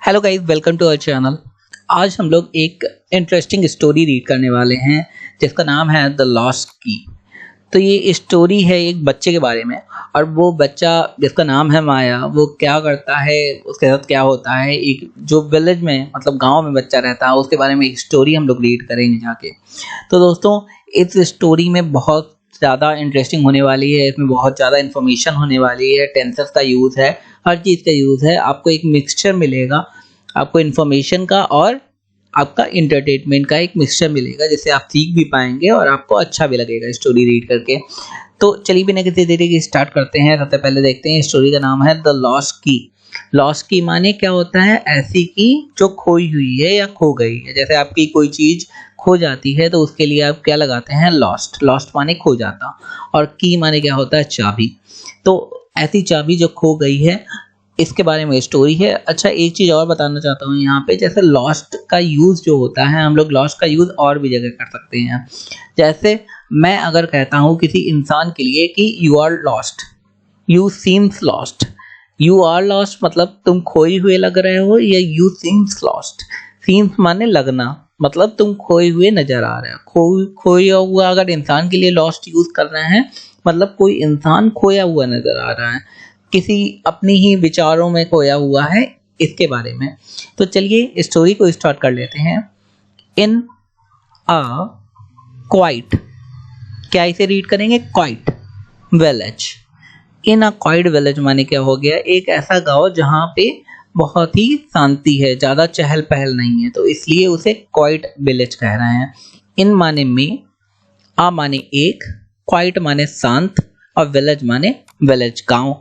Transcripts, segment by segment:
Hello guys, welcome to our channel. आज हम लोग एक इंटरेस्टिंग स्टोरी रीड करने वाले हैं जिसका नाम है द लॉस्ट की। तो ये स्टोरी है एक बच्चे के बारे में, और वो बच्चा जिसका नाम है माया, वो क्या करता है, उसके साथ क्या होता है, एक जो विलेज में मतलब गांव में बच्चा रहता है उसके बारे में एक स्टोरी हम लोग रीड करेंगे जाके। तो दोस्तों, इस स्टोरी में बहुत ज़्यादा इंटरेस्टिंग होने वाली है, इसमें बहुत ज़्यादा इन्फॉर्मेशन होने वाली है, टेंसेस का यूज़ है, हर चीज़ का यूज़ है। आपको एक मिक्सचर मिलेगा, आपको इन्फॉर्मेशन का और आपका इंटरटेनमेंट का एक मिक्सचर मिलेगा, जिससे आप सीख भी पाएंगे और आपको अच्छा भी लगेगा स्टोरी रीड करके। तो चलिए बिना किसी देरी के स्टार्ट करते हैं। सबसे पहले देखते हैं, स्टोरी का नाम है द लॉस्ट की। लॉस्ट की माने क्या होता है? ऐसी की जो खोई हुई है या खो गई है। जैसे आपकी कोई चीज़ खो जाती है तो उसके लिए आप क्या लगाते हैं? लॉस्ट। लॉस्ट माने खो जाता, और की माने क्या होता है? चाबी। तो ऐसी चाबी जो खो गई है, इसके बारे में स्टोरी है। अच्छा, एक चीज़ और बताना चाहता हूँ यहाँ पे, जैसे लॉस्ट का यूज़ जो होता है, हम लोग लॉस्ट का यूज़ और भी जगह कर सकते हैं। जैसे मैं अगर कहता हूँ किसी इंसान के लिए कि you are lost, you seems lost. You are lost मतलब तुम खोए हुए लग रहे हो, या यू सीम्स लॉस्ट। सीम्स माने लगना, मतलब तुम खोए हुए नजर आ रहे हो। खोया हुआ अगर इंसान के लिए लॉस्ट यूज कर रहे हैं, मतलब कोई इंसान खोया हुआ नजर आ रहा है, किसी अपनी ही विचारों में खोया हुआ है, इसके बारे में। तो चलिए स्टोरी को स्टार्ट कर लेते हैं। इन अ क्वाइट, क्या इसे रीड करेंगे? Quiet village. In a quiet village माने क्या हो गया? एक ऐसा गांव जहाँ पे बहुत ही शांति है, ज़्यादा चहल पहल नहीं है, तो इसलिए उसे क्वाइट विलेज कह रहे हैं। इन माने में, आ माने एक, क्वाइट माने शांत, और विलेज माने विलेज गांव।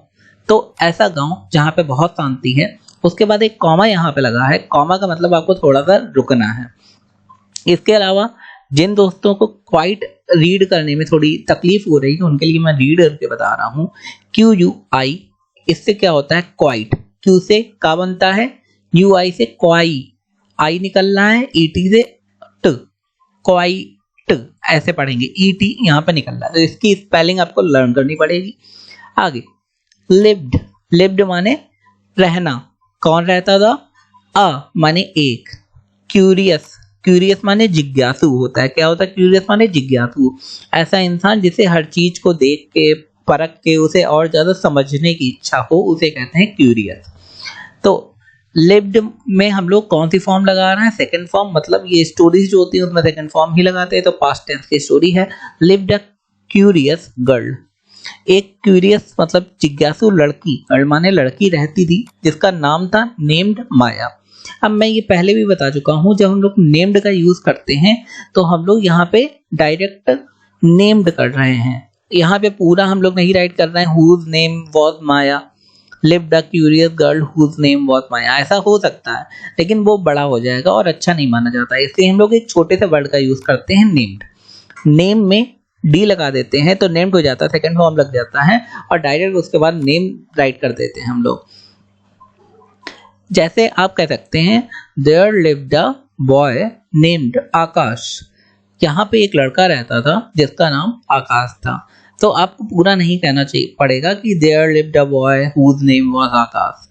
तो ऐसा गांव जहाँ पे बहुत शांति है। उसके बाद एक कॉमा यहाँ पे लगा है। कॉमा का मतलब आपको थोड़ा सा रुकना है। इसके अलावा जिन दोस्तों को क्वाइट रीड करने में थोड़ी तकलीफ हो रही है, उनके लिए मैं रीड करके बता रहा हूँ। क्यू यू आई, इससे क्या होता है? क्वाइट। क्यू से का बनता है? यू आई से क्वाई, आई निकल रहा है, ई टी से ट, क्वाइट ऐसे पढ़ेंगे, ई टी यहाँ पे निकल रहा है, तो इसकी स्पेलिंग आपको लर्न करनी पड़ेगी। आगे लिव्ड, लिव्ड माने रहना। कौन रहता था? अ माने एक। क्यूरियस, क्यूरियस माने जिज्ञासु होता है। क्या होता है? क्यूरियस माने जिज्ञासु। ऐसा इंसान जिसे हर चीज को देख के, परख के, उसे और ज्यादा समझने की इच्छा हो, उसे कहते हैं क्यूरियस। तो लिव्ड में हम लोग कौन सी फॉर्म लगा रहे हैं? Second form. मतलब ये स्टोरीज जो होती है उसमें सेकंड फॉर्म ही लगाते हैं, तो पास्ट टेंस की स्टोरी है। लिव्ड अ क्यूरियस गर्ल, एक क्यूरियस मतलब जिज्ञासु लड़की, गर्ल माने लड़की रहती थी, जिसका नाम था नेम्ड माया। अब मैं ये पहले भी बता चुका हूँ, जब हम लोग नेम्ड का यूज करते हैं तो हम लोग यहाँ पे डायरेक्ट नेम्ड कर रहे हैं। यहाँ पे पूरा हम लोग नहीं राइट कर रहे हैं whose name was Maya, lived a curious girl whose name was Maya. ऐसा हो सकता है, लेकिन वो बड़ा हो जाएगा और अच्छा नहीं माना जाता है, इसलिए हम लोग एक छोटे से वर्ड का यूज करते हैं, नेम्ड। नेम में डी लगा देते हैं तो नेम्ड हो जाता है, सेकंड फॉर्म लग जाता है, और डायरेक्ट उसके बाद नेम राइट कर देते हैं हम लोग। जैसे आप कह सकते हैं there lived a boy named Aakash. यहाँ पे एक लड़का रहता था जिसका नाम आकाश था। तो आपको पूरा नहीं कहना चाहिए पड़ेगा कि there lived a boy whose name was Aakash.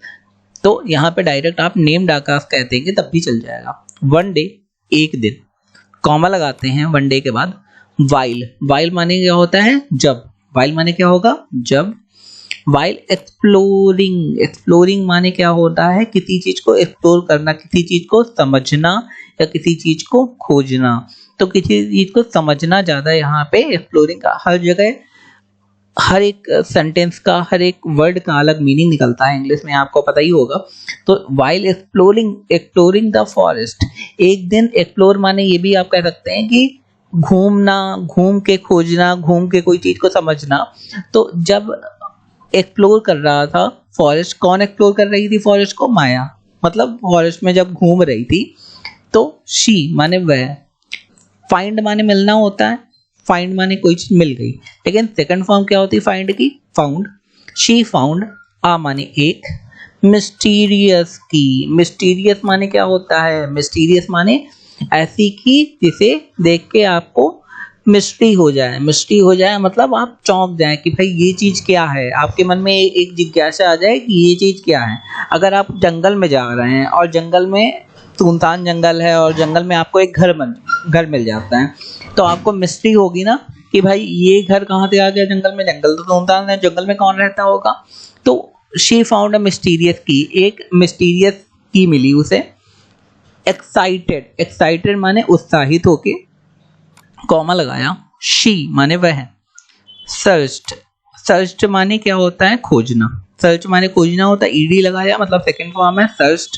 तो यहाँ पे डायरेक्ट आप नेम्ड आकाश कह देंगे तब भी चल जाएगा। वन डे, एक दिन, कॉमा लगाते हैं वन डे के बाद। वाइल, वाइल माने क्या होता है? जब। वाइल माने क्या होगा? जब। वाइल एक्सप्लोरिंग, एक्सप्लोरिंग माने क्या होता है? किसी चीज को एक्सप्लोर करना, किसी चीज को समझना, या किसी चीज को खोजना। तो किसी चीज को समझना ज्यादा यहाँ पे एक्सप्लोरिंग का, हर जगह हर एक सेंटेंस का, हर एक वर्ड का अलग मीनिंग निकलता है इंग्लिश में, आपको पता ही होगा। तो while exploring, exploring the forest, एक दिन एक्सप्लोर माने ये भी आप कह सकते हैं कि घूमना, घूम के खोजना, घूम के कोई चीज को समझना। तो जब एक्सप्लोर कर रहा था फॉरेस्ट, कौन एक्सप्लोर कर रही थी फॉरेस्ट को? माया। मतलब फॉरेस्ट में जब घूम रही थी, तो शी माने वह, फाइंड माने मिलना होता है, फाइंड माने कोई चीज मिल गई, लेकिन सेकंड फॉर्म क्या होती है फाइंड की? फाउंड। शी फाउंड, आ माने एक, मिस्टीरियस की, मिस्टीरियस माने क्या होता है? मिस्टीरियस माने ऐसी की जिसे देख के आपको मिस्ट्री हो जाए, मिस्ट्री हो जाए मतलब आप चौंक जाएं कि भाई ये चीज़ क्या है, आपके मन में एक जिज्ञासा आ जाए कि ये चीज़ क्या है। अगर आप जंगल में जा रहे हैं और जंगल में सुनसान जंगल है और जंगल में आपको एक घर मिल जाता है, तो आपको मिस्ट्री होगी ना कि भाई ये घर कहाँ से आ गया जंगल में, जंगल तो सुनसान है, जंगल में कौन रहता होगा। तो शी फाउंड अ मिस्टीरियस की, एक मिस्टीरियस की मिली उसे। एक्साइटेड, एक्साइटेड माने उत्साहित होके, कॉमा लगाया, शी माने वह, सर्च्ड, सर्च्ड माने क्या होता है, खोजना, सर्च माने खोजना होता है, ईडी लगाया मतलब सेकंड फॉर्म है सर्च्ड,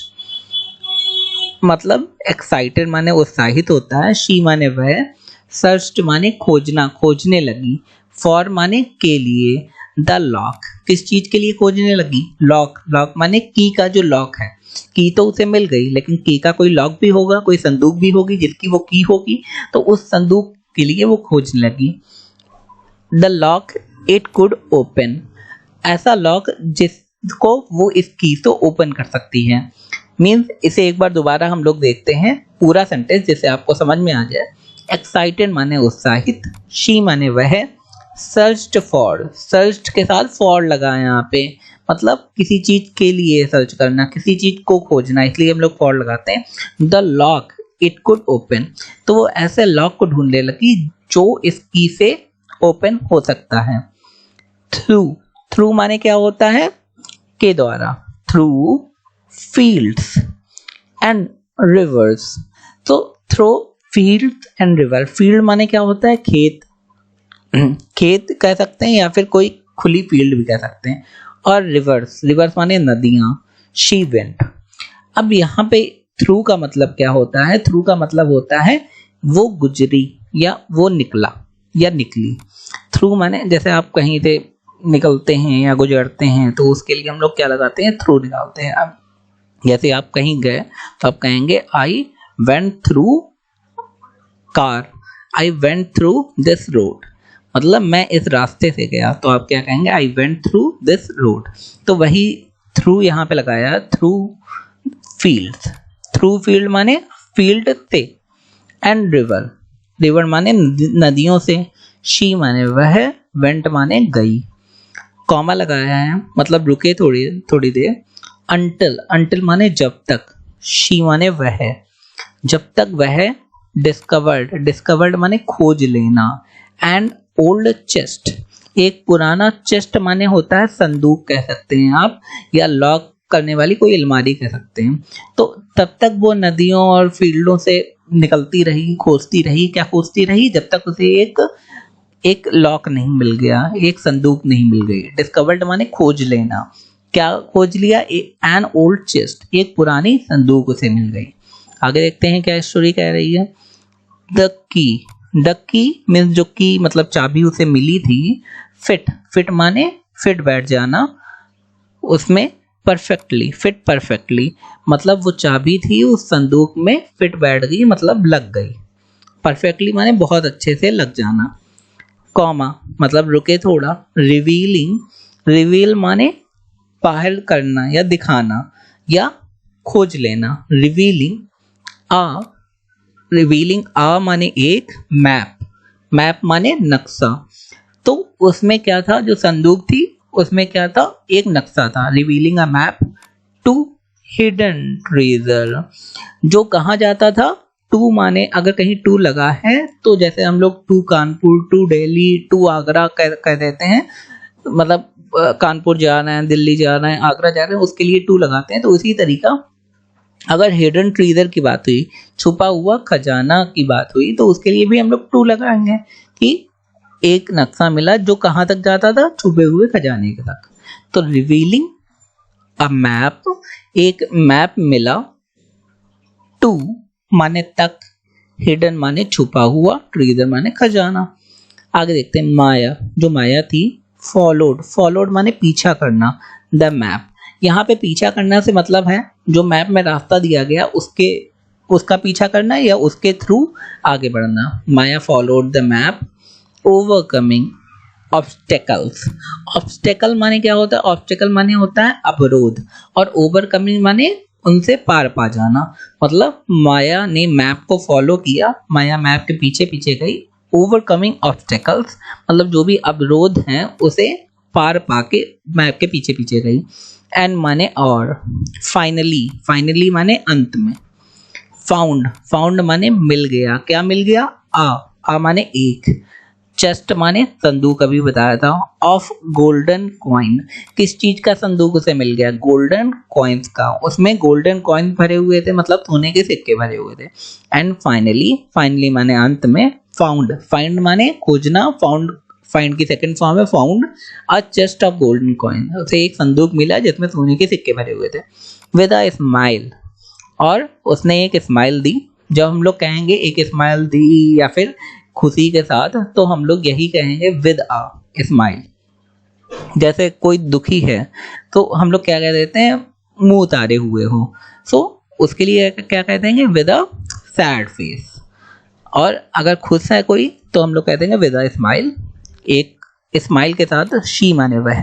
मतलब एक्साइटेड माने उत्साहित होता है, शी माने वह, सर्च्ड माने खोजना, खोजने लगी, फॉर माने के लिए, द लॉक, किस चीज के लिए खोजने लगी, लॉक, लॉक माने की का जो लॉक है, की तो उसे मिल गई लेकिन की का कोई लॉक भी होगा, कोई संदूक भी होगी जिसकी वो की होगी, तो उस संदूक के लिए वो खोजने लगी। The lock it could open, ऐसा लॉक जिसको वो इस की से ओपन कर सकती है। मीन्स इसे एक बार दोबारा हम लोग देखते हैं पूरा सेंटेंस जिससे आपको समझ में आ जाए। एक्साइटेड माने उत्साहित, शी माने वह, सर्च्ड फॉर, सर्च्ड के साथ फॉर लगा है यहाँ पे, मतलब किसी चीज के लिए सर्च करना, किसी चीज को खोजना, इसलिए हम लोग फॉर लगाते हैं। The lock it could open, तो वो ऐसे लॉक को ढूंढने लगी जो इस की से ओपन हो सकता है। थ्रू, थ्रू माने क्या होता है, के द्वारा, थ्रू फील्ड्स एंड रिवर्स, तो through fields and river, field माने क्या होता है, खेत, खेत कह सकते हैं या फिर कोई खुली फील्ड भी कह सकते हैं, और रिवर्स, रिवर्स माने नदियां, शी वेंट। अब यहाँ पे थ्रू का मतलब क्या होता है, थ्रू का मतलब होता है वो गुजरी या वो निकला या निकली। थ्रू माने जैसे आप कहीं से निकलते हैं या गुजरते हैं तो उसके लिए हम लोग क्या लगाते हैं, थ्रू निकालते हैं। अब जैसे आप कहीं गए तो आप कहेंगे I went through car, I went through this road, मतलब मैं इस रास्ते से गया, तो आप क्या कहेंगे, I went through this road. तो वही थ्रू यहाँ पे लगाया, थ्रू फील्ड्स, थ्रू फील्ड माने फील्ड से, एंड रिवर, रिवर माने नदियों से, शी माने वह, वेंट माने गई, कॉमा लगाया है मतलब रुके थोड़ी थोड़ी देर। अंटिल, अंटिल माने जब तक, शी माने वह, जब तक वह, डिस्कवर्ड, डिस्कवर्ड माने खोज लेना, एंड ओल्ड चेस्ट, एक पुराना चेस्ट माने होता है संदूक कह सकते हैं आप, या लॉक करने वाली कोई अलमारी कह सकते हैं। तो तब तक वो नदियों और फील्डों से निकलती रही, खोजती रही, क्या खोजती रही, जब तक उसे एक लॉक नहीं मिल गया, एक संदूक नहीं मिल गई। डिस्कवर्ड माने खोज लेना, क्या खोज लिया, एन ओल्ड चेस्ट, एक पुरानी संदूक उसे मिल गई। आगे देखते हैं क्या स्टोरी कह रही है। The key, the key means जो की मतलब चाबी उसे मिली थी। फिट, फिट माने फिट बैठ जाना उसमें, परफेक्टली, फिट परफेक्टली, मतलब वो चाबी थी उस संदूक में फिट बैठ गई मतलब लग गई। परफेक्टली माने बहुत अच्छे से लग जाना, कॉमा मतलब रुके थोड़ा। रिवीलिंग, रिवील माने बाहर करना या दिखाना या खोज लेना, रिवीलिंग आ, रिवीलिंग आ माने एक, मैप, मैप माने नक्शा, तो उसमें क्या था, जो संदूक थी उसमें क्या था, एक नक्शा था। Revealing a map to hidden treasure, जो कहाँ जाता था, टू माने अगर कहीं टू लगा है तो जैसे हम लोग to Kanpur, to Delhi, to Agra कह देते हैं, मतलब कानपुर जाना है, दिल्ली जाना है, आगरा जाना है, उसके लिए टू लगाते हैं। तो उसी तरीका अगर हिडन ट्रेजर की बात हुई, छुपा हुआ खजाना की बात हुई, तो उसके लिए भी हम लोग टू लगाएंगे कि एक नक्शा मिला जो कहाँ तक जाता था, छुपे हुए खजाने के तक। तो रिवीलिंग अ मैप, एक मैप मिला, टू माने तक, हिडन माने छुपा हुआ, ट्रेजर माने खजाना। आगे देखते हैं माया, जो माया थी। फॉलोड, फॉलोड माने पीछा करना, द मैप, यहाँ पे पीछा करना से मतलब है जो मैप में रास्ता दिया गया उसका पीछा करना या उसके थ्रू आगे बढ़ना। Maya followed the map. Overcoming obstacles, obstacle माने क्या होता है, ऑब्स्टेकल माने होता है अवरोध, और ओवरकमिंग माने उनसे पार जाना। मतलब माया ने मैप को फॉलो किया, माया मैप के पीछे पीछे गई ओवरकमिंग ऑब्स्टेकल्स, मतलब जो भी अवरोध हैं उसे पार पाके मैप के पीछे पीछे गई। एंड माने और, फाइनली, फाइनली माने अंत में, फाउंड, फाउंड माने मिल गया, क्या मिल गया, आ माने एक, चेस्ट माने संदूक, अभी बताया था, ऑफ गोल्डन कॉइन, किस चीज का संदूक उसे मिल गया, गोल्डन कॉइन्स का, उसमें गोल्डन कॉइन भरे हुए थे, मतलब सोने के सिक्के भरे हुए थे। एंड फाइनली, फाइनली माने अंत में, फाउंड, फाइंड माने खोजना, फाउंड, फाइंड की सेकंड फॉर्म है found, a chest of golden coin, उसे एक संदूक मिला जिसमें सोने के सिक्के भरे हुए थे, विद अ स्माइल, और उसने एक स्माइल दी। जब हम लोग कहेंगे एक स्माइल दी या फिर खुशी के साथ, तो हम लोग यही कहेंगे विद अ स्माइल। जैसे कोई दुखी है तो हम लोग क्या कह देते हैं, मुंह उतारे हुए हो, सो उसके लिए क्या कहते हैं, विद अ सैड फेस। और अगर खुश है कोई तो हम लोग कहते हैं विद अ स्माइल, एक स्माइल के साथ। शी माने वह,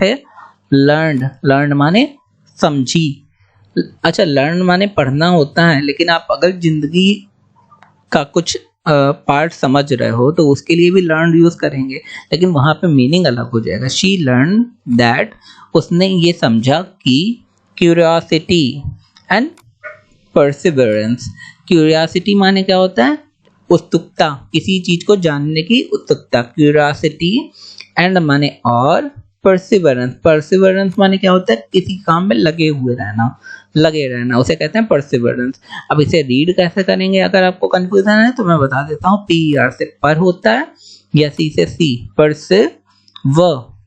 लर्न, लर्न माने समझी। अच्छा, लर्न माने पढ़ना होता है, लेकिन आप अगर जिंदगी का कुछ पार्ट समझ रहे हो तो उसके लिए भी लर्न यूज करेंगे, लेकिन वहां पे मीनिंग अलग हो जाएगा। शी लर्न दैट, उसने ये समझा कि क्यूरियोसिटी एंड परसिवरेंस, क्यूरियोसिटी माने क्या होता है, उत्सुकता, किसी चीज को जानने की उत्सुकता, क्यूरियोसिटी, एंड माने और, परसिवरेंस, परसिवरेंस माने क्या होता है, किसी काम में लगे हुए रहना, लगे रहना, उसे कहते हैं परसिवरेंस। अब इसे रीड कैसे करेंगे, अगर आपको कंफ्यूजन है तो मैं बता देता हूँ। पी आर से पर होता है, या सी से सी, परसिव,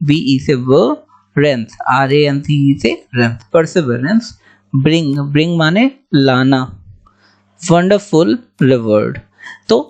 वी ई से व, रेंस, आर ए एन सी से रेंस, परसिवरेंस। ब्रिंग, ब्रिंग माने लाना, वंडरफुल रिवॉर्ड। तो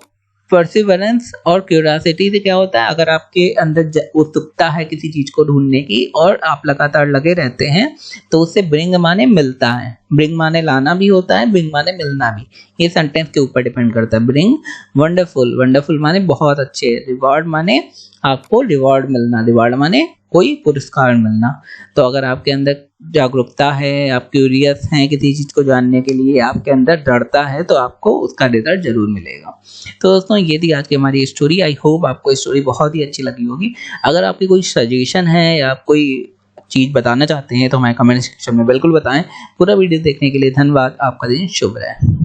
परसिवरेंस और क्यूरियोसिटी से क्या होता है, अगर आपके अंदर उत्सुकता है किसी चीज को ढूंढने की और आप लगातार लगे रहते हैं, तो उससे ब्रिंग माने मिलता है, ब्रिंग माने लाना भी होता है, ब्रिंग माने मिलना भी, ये सेंटेंस के ऊपर डिपेंड करता है। ब्रिंग, वंडरफुल, वंडरफुल माने बहुत अच्छे, रिवॉर्ड माने आपको रिवॉर्ड मिलना, रिवॉर्ड माने कोई पुरस्कार मिलना। तो अगर आपके अंदर जागरूकता है, आप क्यूरियस हैं किसी चीज को जानने के लिए, आपके अंदर दृढ़ता है, तो आपको उसका रिजल्ट जरूर मिलेगा। तो दोस्तों, ये थी आज की हमारी स्टोरी। आई होप आपको स्टोरी बहुत ही अच्छी लगी होगी। अगर आपकी कोई सजेशन है या आप कोई चीज बताना चाहते हैं तो हमें कमेंट सेक्शन में बिल्कुल बताएं। पूरा वीडियो देखने के लिए धन्यवाद। आपका दिन शुभ रहे।